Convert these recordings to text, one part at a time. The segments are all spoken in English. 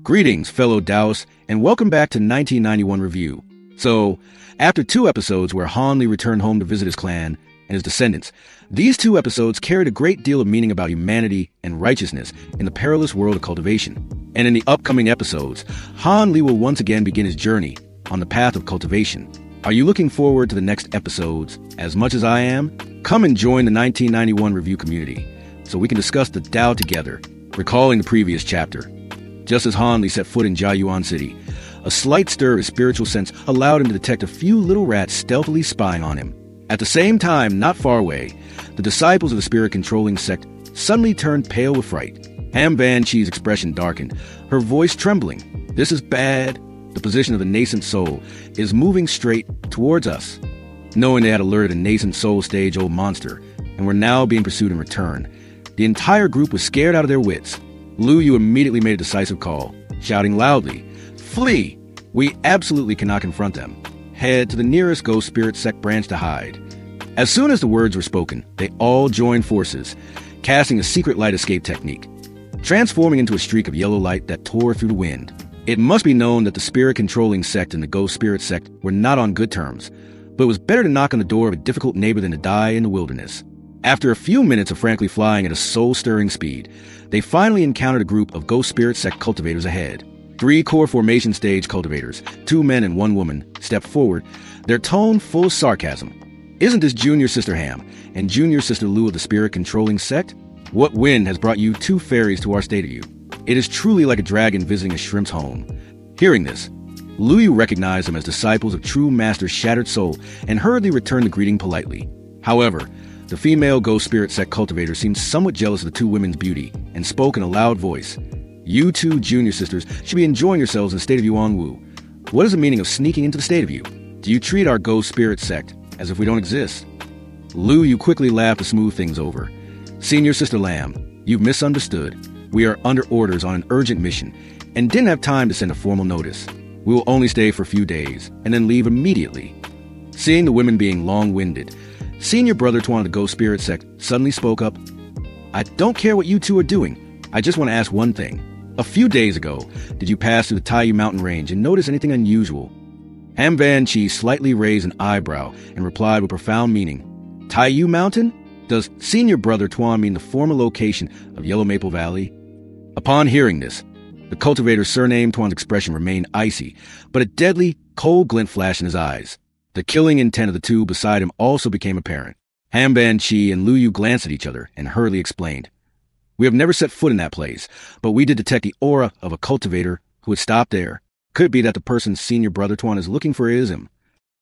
Greetings, fellow Taoists, and welcome back to 1991 Review. So, after 2 episodes where HanLi returned home to visit his clan and his descendants, these 2 episodes carried a great deal of meaning about humanity and righteousness in the perilous world of cultivation. And in the upcoming episodes, HanLi will once again begin his journey on the path of cultivation. Are you looking forward to the next episodes as much as I am? Come and join the 1991 Review community so we can discuss the Tao together, recalling the previous chapter. Just as HanLi set foot in Jiayuan City, a slight stir of his spiritual sense allowed him to detect a few little rats stealthily spying on him. At the same time, not far away, the disciples of the spirit-controlling sect suddenly turned pale with fright. Ham Van Chi's expression darkened, her voice trembling. This is bad. The position of the nascent soul is moving straight towards us. Knowing they had alerted a nascent soul stage old monster and were now being pursued in return, the entire group was scared out of their wits. Lu Yu immediately made a decisive call, shouting loudly, "Flee! We absolutely cannot confront them. Head to the nearest Ghost Spirit Sect branch to hide." As soon as the words were spoken, they all joined forces, casting a secret light escape technique, transforming into a streak of yellow light that tore through the wind. It must be known that the spirit-controlling sect and the Ghost Spirit Sect were not on good terms, but it was better to knock on the door of a difficult neighbor than to die in the wilderness. After a few minutes of frankly flying at a soul-stirring speed, they finally encountered a group of Ghost Spirit Sect cultivators ahead. 3 core formation stage cultivators, 2 men and 1 woman, stepped forward, their tone full of sarcasm. "Isn't this Junior Sister Ham and Junior Sister Lu of the spirit-controlling sect? What wind has brought you 2 fairies to our state of you? It is truly like a dragon visiting a shrimp's home." Hearing this, Lu Yu recognized them as disciples of true Master Shattered Soul and hurriedly returned the greeting politely. However, the female Ghost Spirit Sect cultivator seemed somewhat jealous of the 2 women's beauty and spoke in a loud voice. "You 2 junior sisters should be enjoying yourselves in the state of Yuanwu. What is the meaning of sneaking into the state of you? Do you treat our Ghost Spirit Sect as if we don't exist?" Lu Yu quickly laughed to smooth things over. "Senior Sister Lamb, you've misunderstood. We are under orders on an urgent mission and didn't have time to send a formal notice. We will only stay for a few days and then leave immediately." Seeing the women being long-winded, Senior Brother Tuan of the Ghost Spirit Sect suddenly spoke up. "I don't care what you 2 are doing. I just want to ask one thing. A few days ago, did you pass through the Taiyu mountain range and notice anything unusual?" Ham Van Chi slightly raised an eyebrow and replied with profound meaning. "Taiyu mountain? Does Senior Brother Tuan mean the former location of Yellow Maple Valley?" Upon hearing this, the cultivator's surname Tuan's expression remained icy, but a deadly, cold glint flashed in his eyes. The killing intent of the 2 beside him also became apparent. Ham Van Chi and Lu Yu glanced at each other and hurriedly explained. "We have never set foot in that place, but we did detect the aura of a cultivator who had stopped there. Could be that the person Senior Brother Tuan is looking for is him.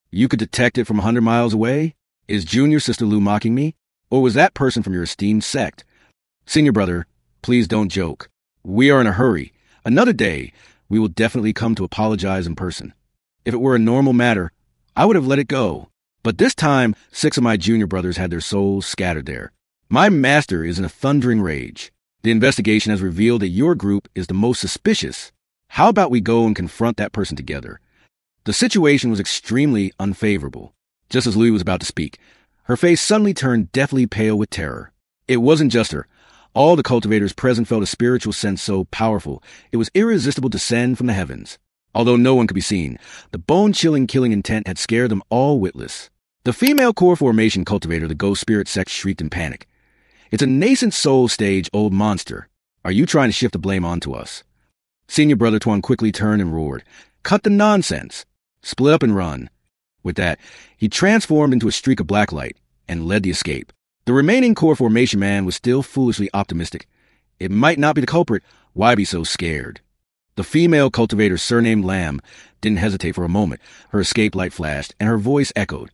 You could detect it from 100 miles away? Is Junior Sister Lu mocking me? Or was that person from your esteemed sect? Senior Brother, please don't joke. We are in a hurry. Another day, we will definitely come to apologize in person. If it were a normal matter, I would have let it go. But this time, 6 of my junior brothers had their souls scattered there. My master is in a thundering rage. The investigation has revealed that your group is the most suspicious. How about we go and confront that person together?" The situation was extremely unfavorable. Just as Lu was about to speak, her face suddenly turned deathly pale with terror. It wasn't just her. All the cultivators present felt a spiritual sense so powerful, it was irresistible to descend from the heavens. Although no one could be seen, the bone-chilling killing intent had scared them all witless. The female core formation cultivator of the Ghost Spirit Sect shrieked in panic. "It's a nascent soul stage old monster. Are you trying to shift the blame onto us?" Senior Brother Tuan quickly turned and roared, "Cut the nonsense! Split up and run." With that, he transformed into a streak of black light and led the escape. The remaining core formation man was still foolishly optimistic. It might not be the culprit. Why be so scared? The female cultivator's surname Lamb didn't hesitate for a moment. Her escape light flashed, and her voice echoed.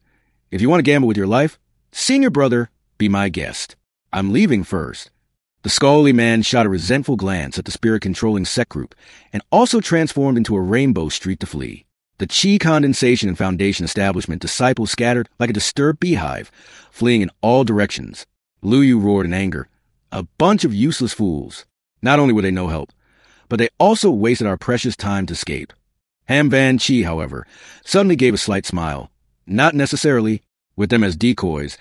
"If you want to gamble with your life, Senior Brother, be my guest. I'm leaving first." The scholarly man shot a resentful glance at the spirit-controlling sect group, and also transformed into a rainbow streak to flee. The Qi condensation and foundation establishment disciples scattered like a disturbed beehive, fleeing in all directions. Lu Yu roared in anger. "A bunch of useless fools. Not only were they no help, but they also wasted our precious time to escape." Ham Van Chi, however, suddenly gave a slight smile. "Not necessarily. With them as decoys,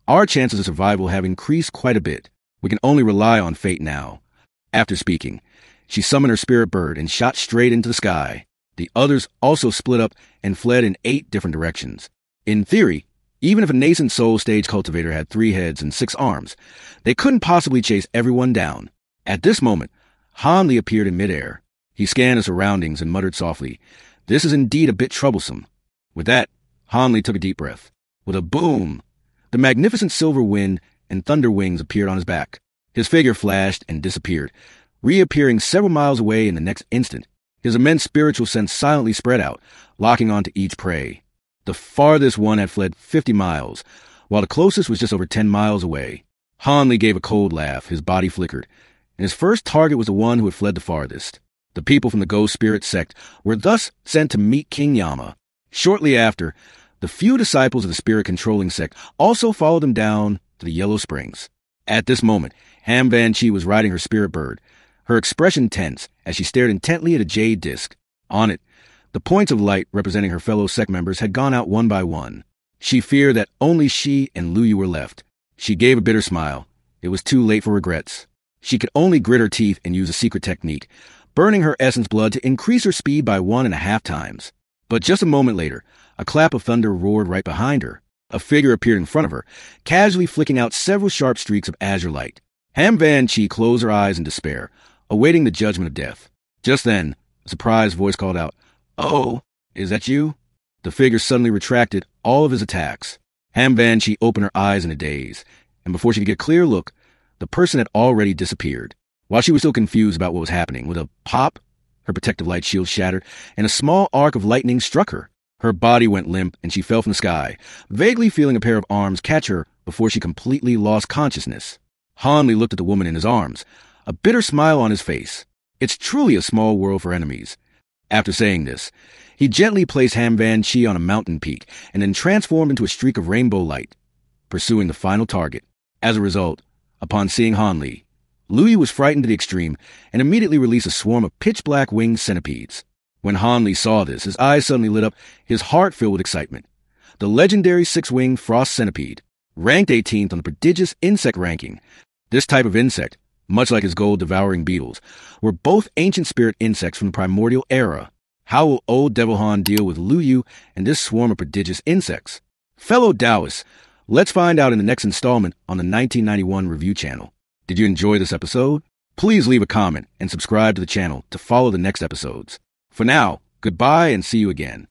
our chances of survival have increased quite a bit. We can only rely on fate now." After speaking, She summoned her spirit bird and shot straight into the sky. The others also split up and fled in 8 different directions. In theory, even if a nascent soul stage cultivator had 3 heads and 6 arms, they couldn't possibly chase everyone down. At this moment, HanLi appeared in midair. He scanned his surroundings and muttered softly, "This is indeed a bit troublesome." With that, HanLi took a deep breath. With a boom, the magnificent silver wind and thunder wings appeared on his back. His figure flashed and disappeared, reappearing several miles away in the next instant. His immense spiritual sense silently spread out, locking onto each prey. The farthest one had fled 50 miles, while the closest was just over 10 miles away. HanLi gave a cold laugh, his body flickered, and his first target was the one who had fled the farthest. The people from the Ghost Spirit Sect were thus sent to meet King Yama. Shortly after, the few disciples of the spirit-controlling sect also followed them down to the Yellow Springs. At this moment, Ham Van Chi was riding her spirit bird, her expression tense as she stared intently at a jade disc. On it, the points of light representing her fellow sect members had gone out one by one. She feared that only she and Luyu were left. She gave a bitter smile. It was too late for regrets. She could only grit her teeth and use a secret technique, burning her essence blood to increase her speed by 1.5 times. But just a moment later, a clap of thunder roared right behind her. A figure appeared in front of her, casually flicking out several sharp streaks of azure light. Ham Van Chi closed her eyes in despair, awaiting the judgment of death. Just then, a surprised voice called out, "Oh, is that you?" The figure suddenly retracted all of his attacks. Ham Van Chi opened her eyes in a daze, and before she could get a clear look, the person had already disappeared. While she was still confused about what was happening, with a pop, her protective light shield shattered, and a small arc of lightning struck her. Her body went limp, and she fell from the sky, vaguely feeling a pair of arms catch her before she completely lost consciousness. HanLi looked at the woman in his arms, a bitter smile on his face. It's truly a small world for enemies. After saying this, he gently placed Ham Van Chi on a mountain peak and then transformed into a streak of rainbow light, pursuing the final target. As a result, upon seeing HanLi, Luyu was frightened to the extreme and immediately released a swarm of pitch-black winged centipedes. When HanLi saw this, his eyes suddenly lit up, his heart filled with excitement. The legendary 6-winged frost centipede, ranked 18th on the prodigious insect ranking. This type of insect, much like his gold-devouring beetles, were both ancient spirit insects from the primordial era. How will old Devil Han deal with Luyu and this swarm of prodigious insects? Fellow Taoists, let's find out in the next installment on the 1991 Review channel. Did you enjoy this episode? Please leave a comment and subscribe to the channel to follow the next episodes. For now, goodbye and see you again.